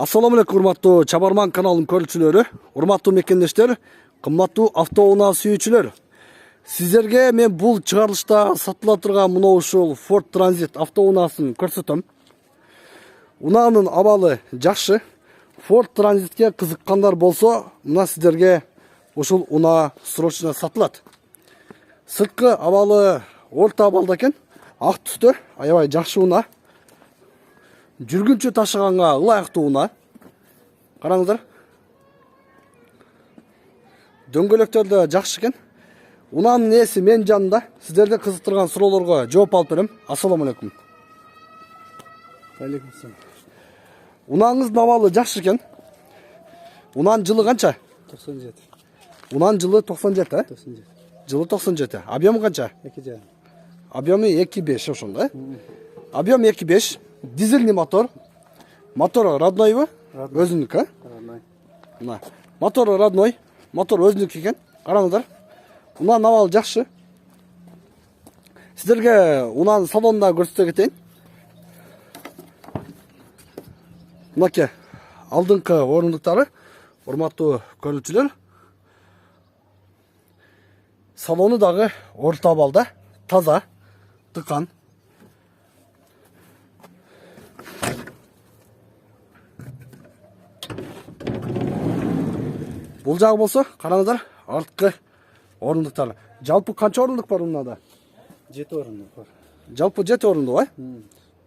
Assalamu alaikum урматтуу Чабарман каналынын көрүүчүлөрү, урматтуу мекендештер, кымбаттуу автоунаа сүйүүчүлөр. Сиздерге мен бул чыгарылышта сатыла турган мына ушул Ford Transit автоунаасын көрсөтөм. Унаанын абалы жакшы. Ford Transitке кызыккандар болсо, мына сиздерге ушул унаа срочно сатылат. Сырткы абалы орто абалда экен, ак түстө, аябай жакшы унаа. Жүргүнчү ташыганга ылайыктуу унаа. Караңыздар. Дөңгөлөктөр да жакшы экен. Унаанын ээси мен жанында. Сиздерди кызыктырган суроолорго жооп алып берем. Ассаламу алейкум. Алейкум ассалам. Унааңыздын абалы жакшы экен. Унаанын жылы канча? 97. Унаанын жылы 97, а? 97. Жылы 97. Объему канча? 2,5. Объему 2,5 ошондой. Объем 2,5. Дизельный мотор. Мотор роднойбу? Өзүнүк, а? Родной. Мына. Мотор родной. Мотор өзүнүк экен. Караңыздар. Унаанын абалы жакшы. Сиздерге унаанын салонунда көрсөтө кетейин. Мынакей алдыңкы орундуктары, урматтуу көрүүчүлөр. Салону дагы орто абалда, таза, тыкан. Бул жагы болсо, караңыздар, арткы орундуктар. Жалпы канча орундук бар унаада? 7 орындық бар. Жалпы 7 орундуу, а?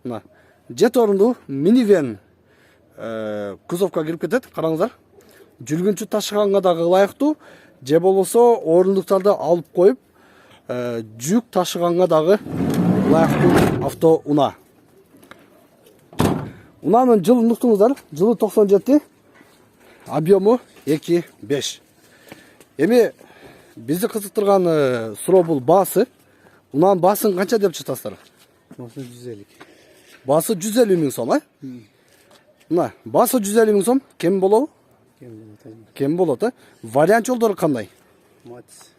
Мына 7 орундуу минивэн кузовка кирип кетет, караңыздар. Жүргүнчү ташыганга дагы ылайыктуу, же болбосо орундуктарды алып коюп, жүк ташыганга дагы ылайыктуу авто унаа. Унаанын жылын уктуңуздар, жылы 97, объему 2,5. Эми бизди кызыктырган суроо бул баасы. Унаанын баасын канча деп жатасыздар? Басы 150. Баасы 150 миң сом, а? Мына, баасы 150 миң сом, кем болобу? Кем болот, а? Вариант жолдору кандай? Матис.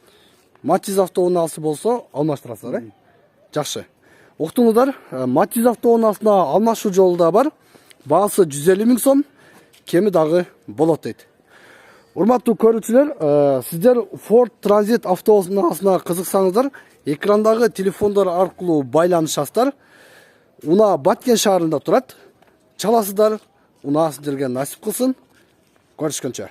Матиз автоунаасы болсо алмаштырасыздар, э? Жакшы. Уктуңуздар, Матиз автоунаасына алмашуу жолу да бар. Баасы 150 миң сом, кеми дагы болот дейт. Урматтуу көрүүчүлөр, сиздер Ford Transit автоунаасына кызыксаңыздар, экрандагы телефондор аркылуу байланышасыздар. Унаа Баткен шаарында турат. Чаласыздар. Унаа сиздерге насип кылсын. Көрүшкөнчө.